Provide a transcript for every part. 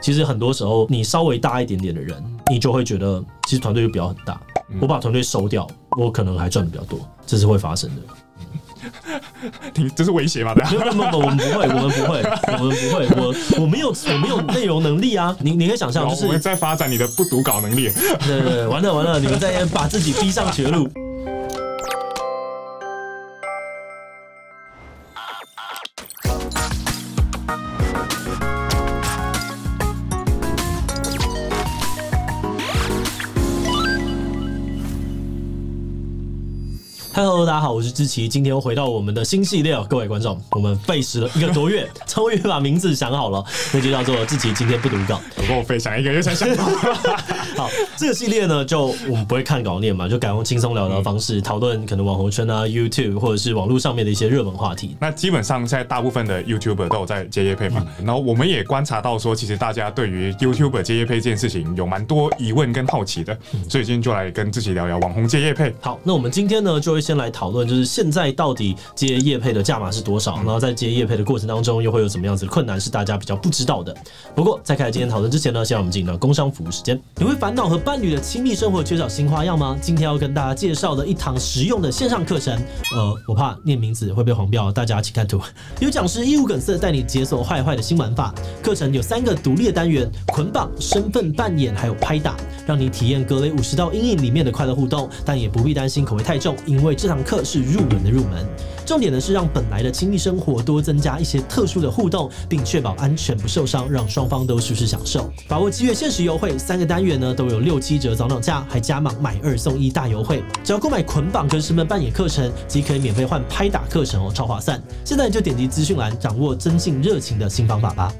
其实很多时候你稍微大一点点的人，你就会觉得其实团队就不要很大，我把团队收掉，我可能还赚的比较多，这是会发生的。这是威胁吗？没有，我们不会，我没有内容能力啊！你可以想象，就是我们在发展你的不读稿能力。对，完了，你们在把自己逼上绝路。Hello， 大家好，我是志祺，今天又回到我们的新系列哦，各位观众，我们费时了1个多月，终于把名字想好了，那就叫做志祺今天不读稿。我跟我费想1个月才想到。好，这个系列呢，就我们不会看稿念嘛，就改用轻松聊聊的方式讨论可能网红圈啊、YouTube 或者是网络上面的一些热门话题。那基本上现在大部分的 YouTuber 都有在接业配嘛，然后我们也观察到说，其实大家对于 YouTuber 接业配这件事情有蛮多疑问跟好奇的，所以今天就来跟志祺聊聊网红接业配。好，那我们今天呢，就会先来讨论，就是现在到底接业配的价码是多少，然后在接业配的过程当中，又会有什么样子的困难是大家比较不知道的。不过在开始今天讨论之前呢，先让我们进入到工商服务时间。你会烦恼和伴侣的亲密生活缺少新花样吗？今天要跟大家介绍的一堂实用的线上课程，我怕念名字会被黄标，大家请看图。有讲师义无梗塞带你解锁坏的新玩法。课程有3个独立的单元：捆绑、身份扮演，还有拍打，让你体验格雷50道阴影里面的快乐互动，但也不必担心口味太重，因为这堂课是入门的入门。重点呢是让本来的亲密生活多增加一些特殊的互动，并确保安全不受伤，让双方都舒适享受。把握7月限时优惠，3个单元呢都有6-7折早鸟价，还加码买2送1大优惠。只要购买捆绑跟身份扮演课程，即可以免费换拍打课程哦，超划算！现在就点击资讯栏，掌握增进热情的新方法吧。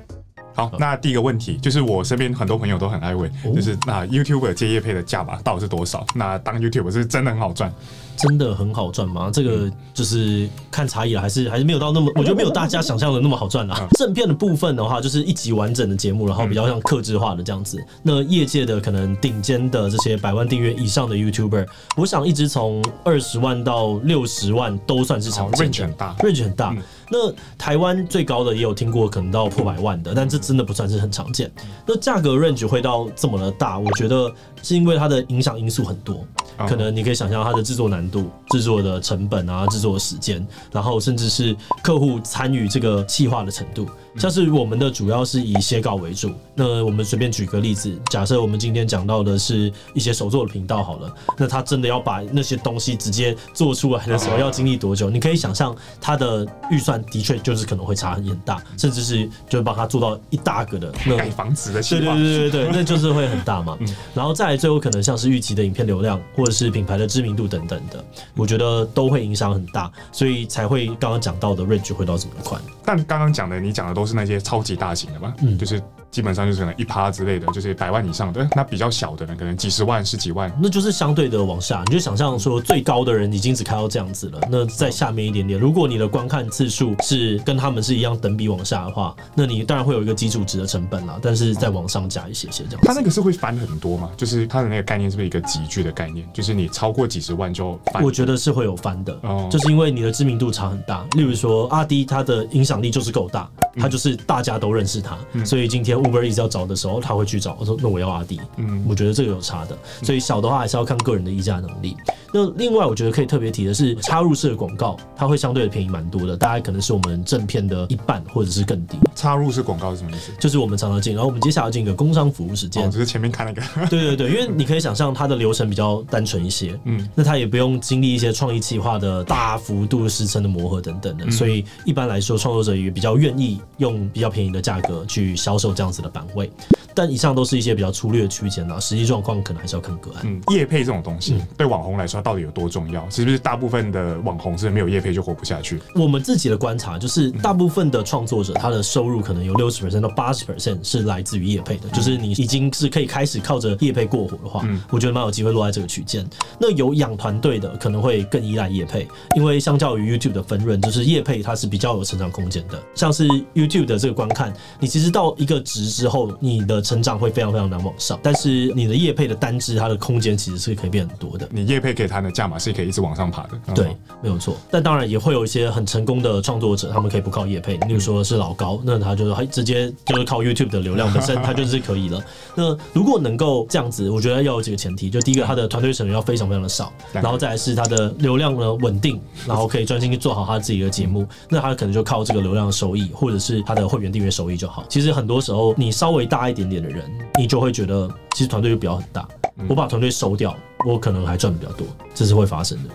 好，那第一个问题就是我身边很多朋友都很爱问，就是那 YouTuber 接业配的价码到底是多少？那当 YouTuber 是真的很好赚？真的很好赚吗？这个就是看差异了，还是没有到那么，我觉得没有大家想象的那么好赚啦。正片的部分的话，就是1集完整的节目，然后比较像客制化的这样子。那业界的可能顶尖的这些100万订阅以上的 YouTuber， 我想一直从20万到60万都算是常见的， range 很大。那台湾最高的也有听过，可能到破100万的，但这真的不算是很常见。那价格 range 会到这么的大，我觉得是因为它的影响因素很多，可能你可以想象它的制作难度、制作的成本啊、制作的时间，然后甚至是客户参与这个企划的程度。像是我们的主要是以写稿为主，那我们随便举个例子，假设我们今天讲到的是一些手作的频道好了，那他真的要把那些东西直接做出来的时候，要经历多久？你可以想象他的预算的确就是可能会差很大，甚至是就帮他做到一大个的盖房子的计划，对，那就是会很大嘛。然后再来最后可能像是预期的影片流量，或者是品牌的知名度等等的，我觉得都会影响很大，所以才会刚刚讲到的 range 会到这么宽。但刚刚讲的，你讲的都是那些超级大型的嘛，就是基本上就是可能1%之类的，就是100万以上的。那比较小的呢，可能几十万、10几万，那就是相对的往下。你就想象说，最高的人已经只开到这样子了，那在下面一点点，如果你的观看次数是跟他们是一样等比往下的话，那你当然会有一个基础值的成本啦，但是再往上加一些这样子。它那个是会翻很多嘛？就是它的那个概念是不是一个集聚的概念？就是你超过几十万就翻？我觉得是会有翻的，就是因为你的知名度差很大。例如说阿滴，他的影响力就是够大，他就是大家都认识他，所以今天 Uber Eats 要找的时候，他会去找。我说那我要阿滴，我觉得这个有差的。所以小的话还是要看个人的议价能力。那另外我觉得可以特别提的是，插入式的广告，它会相对的便宜蛮多的，大概可能是我们正片的1半或者是更低。插入式广告是什么意思？就是我们常常进，然后我们接下来进一个工商服务时间。只是前面看那个。对，因为你可以想象它的流程比较单纯一些，那它也不用经历一些创意企划的大幅度时程的磨合等等的，所以一般来说，创作者也比较愿意用比较便宜的价格去销售这样子的版位。但以上都是一些比较粗略的区间啦，实际状况可能还是要看个案。业配这种东西对网红来说到底有多重要？是不是大部分的网红是没有业配就活不下去？我们自己的观察就是，大部分的创作者他的收入可能有60% 到80% 是来自于业配的，就是你已经是可以开始靠着业配过活的话，我觉得蛮有机会落在这个区间。那有养团队的可能会更依赖业配，因为相较于 YouTube 的分润，就是业配它是比较有成长空间的。像是 YouTube 的这个观看，你其实到一个值之后，你的成长会非常非常难往上。但是你的业配的单支，它的空间其实是可以变很多的。你业配可以谈的价码是可以一直往上爬的。对，没有错。但当然也会有一些很成功的创作者，他们可以不靠业配，例如说是老高，那他就是直接就是靠 YouTube 的流量本身，他就是可以了。那如果能够这样子，我觉得要有几个前提，就第一个，他的团队成员要非常非常的少，然后再来是他的流量呢稳定，然后可以专心去做好他自己的节目，那他可能就靠这个流量的收益，或者是他的会员订阅收益就好。其实很多时候，你稍微大一点点的人，你就会觉得其实团队就不要很大，我把团队收掉，我可能还赚的比较多，这是会发生的。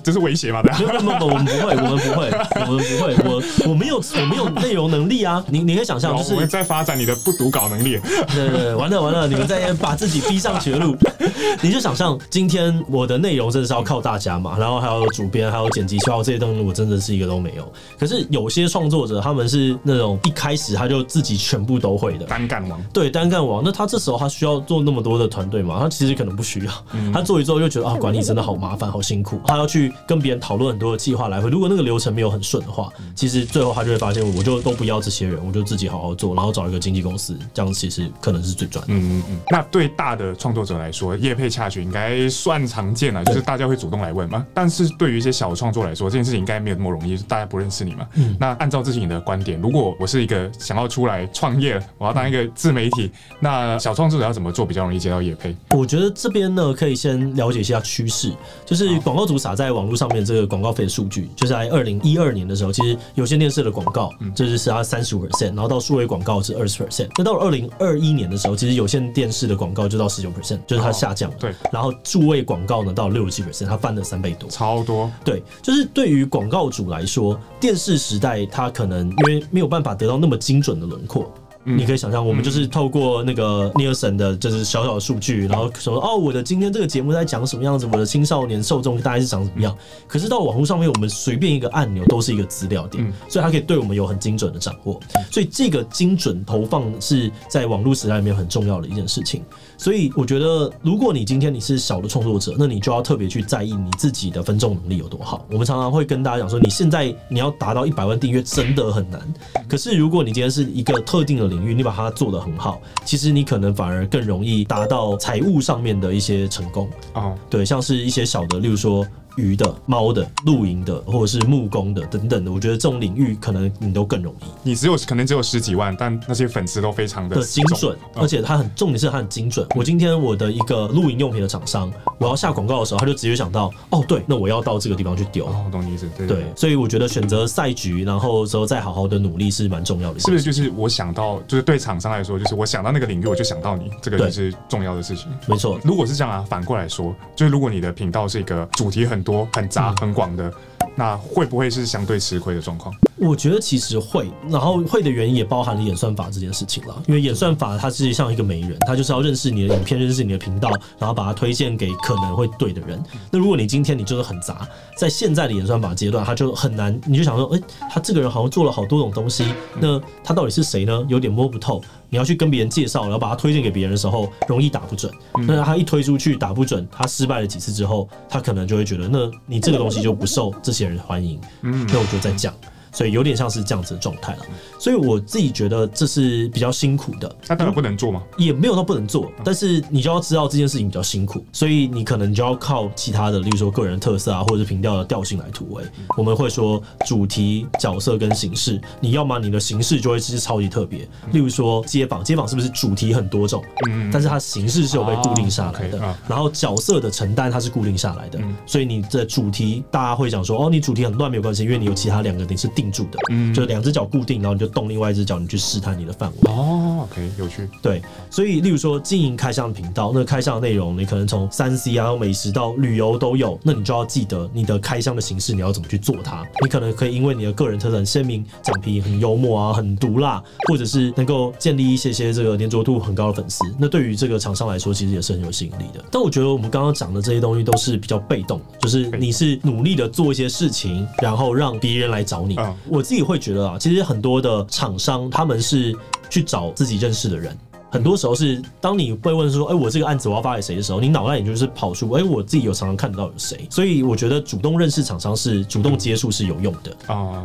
这是威胁吗？对，我们不会，我没有内容能力啊！你可以想象，就是我们在发展你的不读稿能力。对，完了，你们在把自己逼上绝路。你就想象今天我的内容真的是要靠大家嘛，然后还有主编，还有剪辑、这些东西，我真的是一个都没有。可是有些创作者，他们是那种一开始他就自己全部都会的单干王。对，单干王。那他这时候他需要做那么多的团队嘛？他其实可能不需要。他做一做就觉得管理真的好麻烦，好辛苦。他要去跟别人讨论很多的计划来回，如果那个流程没有很顺的话，其实最后他就会发现，我就都不要这些人，我就自己好好做，然后找一个经纪公司，这样其实可能是最赚的。那对大的创作者来说，业配洽询应该算常见了，就是大家会主动来问嘛。但是对于一些小创作来说，这件事情应该没有那么容易，大家不认识你嘛。那按照自己的观点，如果我是一个想要出来创业，我要当一个自媒体，那小创作者要怎么做比较容易接到业配？我觉得这边呢，可以先了解一下趋势，就是广告主撒在网络上面这个广告费的数据，就是在2012年的时候，其实有线电视的广告就是它35%，然后到数位广告是20%。那到了2021年的时候，其实有线电视的广告就到19%，就是它下降了。对，然后数位广告呢到了67%，它翻了3倍多，超多。对，就是对于广告主来说，电视时代它可能因为没有办法得到那么精准的轮廓。你可以想象，我们就是透过那个尼尔森的，就是小小的数据，然后说我的今天这个节目在讲什么样子，我的青少年受众大概是长什么样。可是到网络上面，我们随便一个按钮都是一个资料点，所以它可以对我们有很精准的掌握。所以这个精准投放是在网络时代里面很重要的一件事情。所以我觉得，如果你今天你是小的创作者，那你就要特别去在意你自己的分众能力有多好。我们常常会跟大家讲说，你现在你要达到100万订阅真的很难。可是如果你今天是一个特定的领域，你把它做得很好，其实你可能反而更容易达到财务上面的一些成功。对，像是一些小的，例如说鱼的、猫的、露营的，或者是木工的等等的，我觉得这种领域可能你都更容易。你可能只有10几万，但那些粉丝都非常的精准，而且重点是它很精准。我今天我的一个露营用品的厂商，我要下广告的时候，他就直接想到，对，那我要到这个地方去丢。懂你意思，对，所以我觉得选择赛局，然后之后再好好的努力是蛮重要的。是不是就是我想到，就是对厂商来说，就是我想到那个领域，我就想到你，这个就是重要的事情。没错。如果是这样啊，反过来说，就是如果你的频道是一个主题很多、很杂、很广的，那会不会是相对吃亏的状况？我觉得其实会，然后会的原因也包含了演算法这件事情了。因为演算法它是像一个媒人，它就是要认识你的影片，认识你的频道，然后把它推荐给可能会对的人。那如果你今天你就是很杂，在现在的演算法阶段，它就很难，你就想说，他这个人好像做了好多种东西，那他到底是谁呢？有点摸不透。你要去跟别人介绍，然后把它推荐给别人的时候，容易打不准。那他一推出去打不准，他失败了几次之后，他可能就会觉得，那你这个东西就不受这些人欢迎。那我就再讲。所以有点像是这样子的状态了。所以我自己觉得这是比较辛苦的。那当然不能做吗？也没有到不能做，但是你就要知道这件事情比较辛苦，所以你可能就要靠其他的，例如说个人特色啊，或者是频道的调性来突围。我们会说主题、角色跟形式，你要么你的形式就会是超级特别，例如说街访是不是主题很多种，但是它形式是有被固定下来的，然后角色的承担它是固定下来的，所以你的主题大家会讲说，你主题很乱没有关系，因为你有其他2个你是定住的，就2只脚固定，然后你就动另外1只脚，你去试探你的范围。OK， 有趣。对，所以例如说经营开箱的频道，那开箱的内容你可能从3C 啊、美食到旅游都有，那你就要记得你的开箱的形式你要怎么去做它。你可能可以因为你的个人特色很鲜明，讲皮很幽默啊，很毒辣，或者是能够建立一些这个黏着度很高的粉丝，那对于这个厂商来说其实也是很有吸引力的。但我觉得我们刚刚讲的这些东西都是比较被动的，就是你是努力的做一些事情，然后让别人来找你。我自己会觉得其实很多的厂商他们是去找自己认识的人，很多时候是当你被问说，我这个案子我要发给谁的时候，你脑袋里就是跑出，我自己有常常看得到有谁。所以我觉得主动认识厂商是主动接触是有用的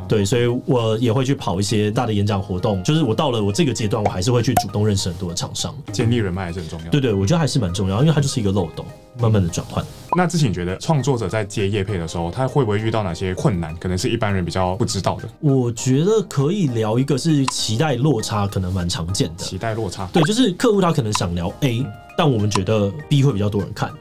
对，所以我也会去跑一些大的演讲活动，就是我到了我这个阶段，我还是会去主动认识很多的厂商，建立人脉还是很重要。对，我觉得还是蛮重要，因为它就是一个漏洞，慢慢的转换。那之前你觉得创作者在接业配的时候，他会不会遇到哪些困难？可能是一般人比较不知道的。我觉得可以聊一个是期待落差，可能蛮常见的。期待落差，对，就是客户他可能想聊 A，但我们觉得 B 会比较多人看。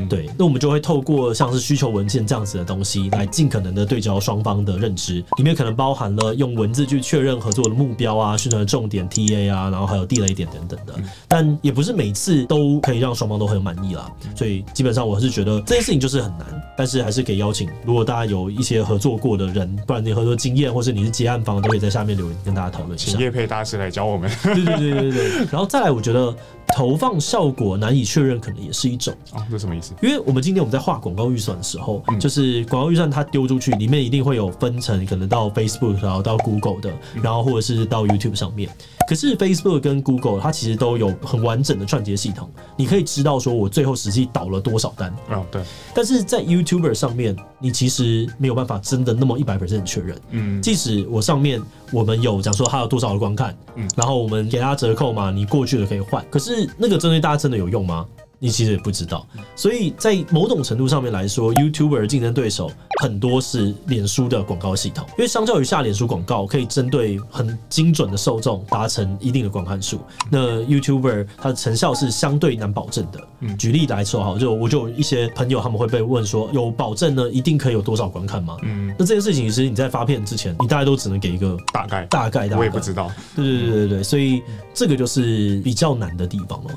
对，那我们就会透过像是需求文件这样子的东西，来尽可能的对焦双方的认知，里面可能包含了用文字去确认合作的目标啊、宣传的重点 TA 啊，然后还有地雷点等等的。但也不是每次都可以让双方都很有满意啦，所以基本上我是觉得这件事情就是很难，但是还是可以邀请，如果大家有一些合作过的人，不然你合作经验或是你是接案方，都可以在下面留言跟大家讨论一下。请业配大师来教我们。对。然后再来，我觉得投放效果难以确认，可能也是一种。这什么意思？因为我们今天在画广告预算的时候，就是广告预算它丢出去，里面一定会有分成，可能到 Facebook 然后到 Google 的，然后或者是到 YouTube 上面。可是 Facebook 跟 Google 它其实都有很完整的串接系统，你可以知道说我最后实际导了多少单。对。但是在 YouTuber 上面，你其实没有办法真的那么100% 确认。即使我上面我们有讲说它有多少的观看，然后我们给它折扣嘛，你过去了可以换。可是那个针对大家真的有用吗？你其实也不知道，所以在某种程度上面来说 ，YouTuber 竞争对手很多是脸书的广告系统，因为相较于下脸书广告，可以针对很精准的受众达成一定的观看数。那 YouTuber 它的成效是相对难保证的。举例来说，我就有一些朋友他们会被问说，有保证呢一定可以有多少观看吗？那这件事情其实你在发片之前，你大概都只能给一个大概，我也不知道。对，所以这个就是比较难的地方了。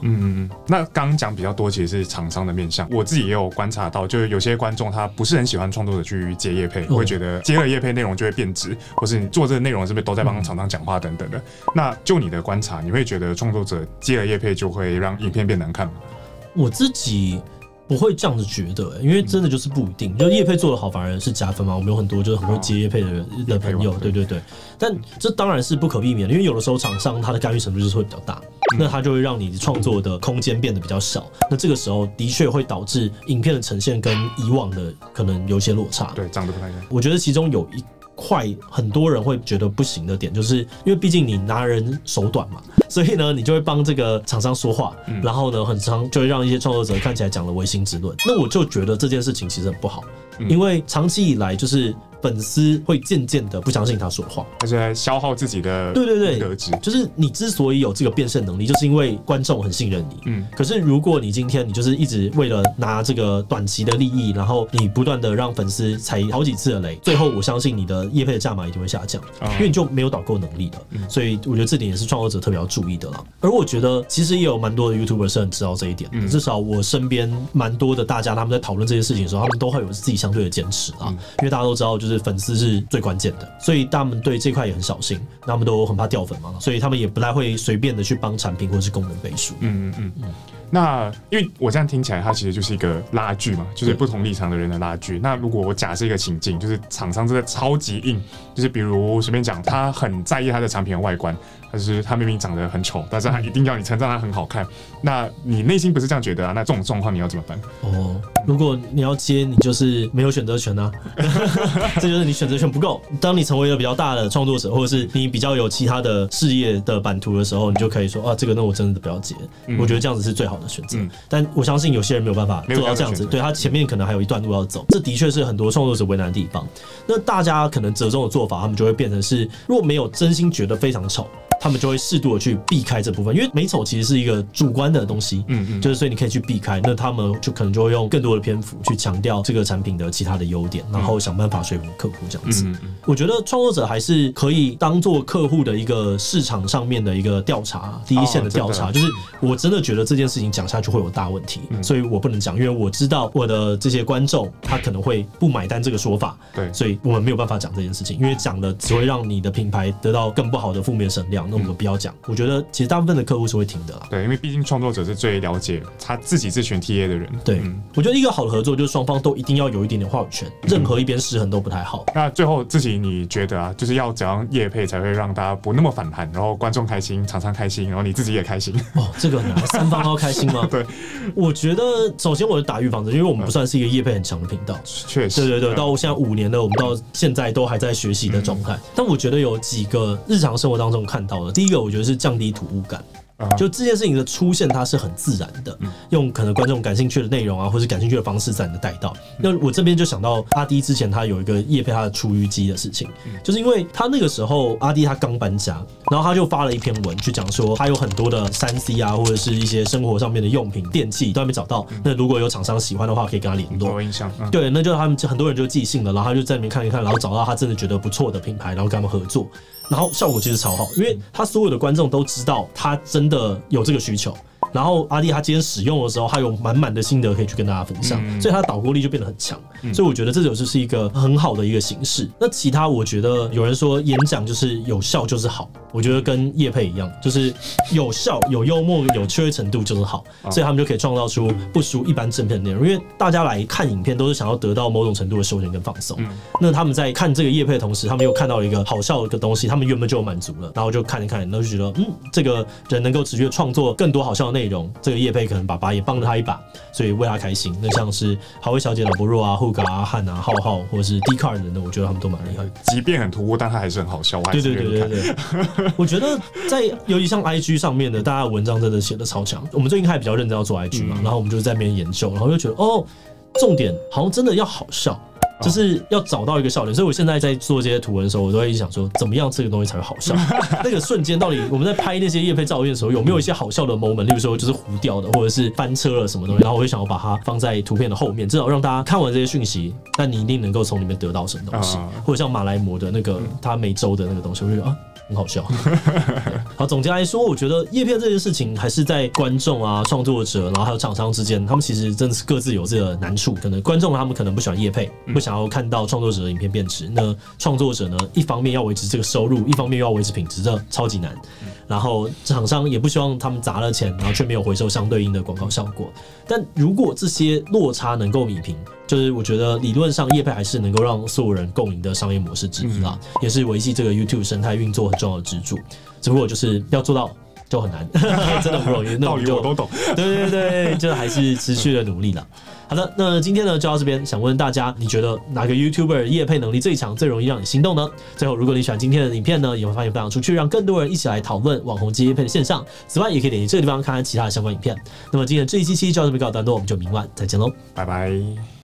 那刚刚讲比较多其实是厂商的面向，我自己也有观察到，就是有些观众他不是很喜欢创作者去接业配，会觉得接了业配内容就会变质，或是你做这个内容是不是都在帮厂商讲话等等的。那就你的观察，你会觉得创作者接了业配就会让影片变难看吗？我自己不会这样子觉得，因为真的就是不一定，就业配做得好反而是加分嘛。我们有很多就是很会接业配的朋友，对。但这当然是不可避免的，因为有的时候厂商他的干预程度就是会比较大，那他就会让你创作的空间变得比较小。那这个时候的确会导致影片的呈现跟以往的可能有一些落差，对，长得不太一样。我觉得其中有一块很多人会觉得不行的点，就是因为毕竟你拿人手短嘛，所以呢，你就会帮这个厂商说话，然后呢，很常就会让一些创作者看起来讲了违心之论。那我就觉得这件事情其实很不好，因为长期以来就是粉丝会渐渐的不相信他说的话，而且在消耗自己的得值。就是你之所以有这个变现能力，就是因为观众很信任你。可是如果你今天你就是一直为了拿这个短期的利益，然后你不断的让粉丝踩好几次的雷，最后我相信你的业配的价码一定会下降，因为你就没有导购能力了。所以我觉得这点也是创作者特别要注意的啦。而我觉得其实也有蛮多的 YouTuber 是很知道这一点的，至少我身边蛮多的大家他们在讨论这些事情的时候，他们都会有自己相对的坚持啦。因为大家都知道，就是粉丝是最关键的，所以他们对这块也很小心，他们都很怕掉粉嘛，所以他们也不太会随便的去帮产品或是功能背书。那因为我这样听起来，它其实就是一个拉锯嘛，就是不同立场的人的拉锯。那如果我假设一个情境，就是厂商真的超级硬，就是比如随便讲，他很在意他的产品的外观，但是他明明长得很丑，但是他一定要你称赞他很好看。那你内心不是这样觉得啊？那这种状况你要怎么办？如果你要接，你就是没有选择权啊，这就是你选择权不够。当你成为了比较大的创作者，或者是你比较有其他的事业的版图的时候，你就可以说这个那我真的不要接。我觉得这样子是最好的选择。但我相信有些人没有办法做到这样子，对，他前面可能还有一段路要走，这的确是很多创作者为难的地方。那大家可能折中的做法，他们就会变成是，如果没有真心觉得非常丑，他们就会适度的去避开这部分，因为美丑其实是一个主观的东西，就是所以你可以去避开，那他们就可能就会用更多的篇幅去强调这个产品的其他的优点，然后想办法说服客户这样子。我觉得创作者还是可以当做客户的一个市场上面的一个调查，第一线的调查，就是我真的觉得这件事情讲下去会有大问题，所以我不能讲，因为我知道我的这些观众他可能会不买单这个说法，对，所以我们没有办法讲这件事情，因为讲了只会让你的品牌得到更不好的负面声量。那我们不要讲。我觉得其实大部分的客户是会听的啦。对，因为毕竟创作者是最了解他自己这群 TA 的人。对，我觉得一个好的合作就是双方都一定要有一点点话语权，任何一边失衡都不太好。那最后自己你觉得啊，就是要怎样业配才会让大家不那么反弹，然后观众开心，厂商开心，然后你自己也开心？哦，这个很难，三方都要开心吗？对，我觉得首先我是打预防针，因为我们不算是一个业配很强的频道。确实，对对对，到现在5年了，我们到现在都还在学习的状态。但我觉得有几个日常生活当中看到的，第一个我觉得是降低突兀感。就这件事情的出现，它是很自然的，用可能观众感兴趣的内容啊，或是感兴趣的方式自然的带到。那我这边就想到阿滴之前他有一个业配他的厨余机的事情，就是因为他那个时候阿滴他刚搬家，然后他就发了一篇文去讲说，他有很多的3C 啊，或者是一些生活上面的用品、电器都还没找到。那如果有厂商喜欢的话，可以跟他联络。有印象，对，那就他们很多人就寄信了，然后他就在里面看一看，然后找到他真的觉得不错的品牌，然后跟他们合作。然后效果其实超好，因为他所有的观众都知道他真的有这个需求，然后阿滴他今天使用的时候，他有满满的心得可以去跟大家分享，所以他的导播力就变得很强。所以我觉得这就是一个很好的一个形式。那其他我觉得有人说演讲就是有效就是好，我觉得跟业配一样，就是有效、有幽默、有趣味程度就是好，所以他们就可以创造出不输一般正片的内容。因为大家来看影片都是想要得到某种程度的休闲跟放松，那他们在看这个业配的同时，他们又看到了一个好笑的东西，他们原本就有满足了，然后就看一看，然后就觉得这个人能够持续的创作更多好笑的内容，这个业配可能爸爸也帮了他一把，所以为他开心。那像是好味小姐、老伯若啊、Hook 啊、阿汉啊、浩浩或者是 D-Card 等等，我觉得他们都蛮厉害的。即便很突兀，但他还是很好笑。对对对对对，我觉得在尤其像 IG 上面的，大家的文章真的写的超强。我们最近还比较认真要做 IG 嘛，然后我们就在那边研究，然后就觉得重点好像真的要好笑。就是要找到一个笑点，所以我现在在做这些图文的时候，我都会一直想说，怎么样这个东西才会好笑？那个瞬间到底我们在拍那些业配照片的时候，有没有一些好笑的 moment？例如说就是糊掉的，或者是翻车了什么东西，然后我会想要把它放在图片的后面，至少让大家看完这些讯息，但你一定能够从里面得到什么东西，或者像马来貘的那个他每周的那个东西，我就觉得很好笑。好，总结来说，我觉得业配这件事情还是在观众啊、创作者，然后还有厂商之间，他们其实真的是各自有这个难处。可能观众他们可能不喜欢业配，不想要看到创作者的影片变质。那创作者呢，一方面要维持这个收入，一方面又要维持品质，这超级难。然后厂商也不希望他们砸了钱，然后却没有回收相对应的广告效果。但如果这些落差能够弭平，就是我觉得理论上业配还是能够让所有人共赢的商业模式之一啦，也是维系这个 YouTube 生态运作很重要的支柱。只不过就是要做到就很难，真的不容易。那道理我都懂。对对对，就还是持续的努力啦。好的，那今天呢就到这边，想问大家，你觉得哪个 YouTuber 业配能力最强，最容易让你心动呢？最后，如果你喜欢今天的影片呢，也会发现分享出去，让更多人一起来讨论网红接业配的现象。此外，也可以点击这个地方看看其他的相关影片。那么今天的这一期就到这边告一段落，我们就明晚再见喽，拜拜。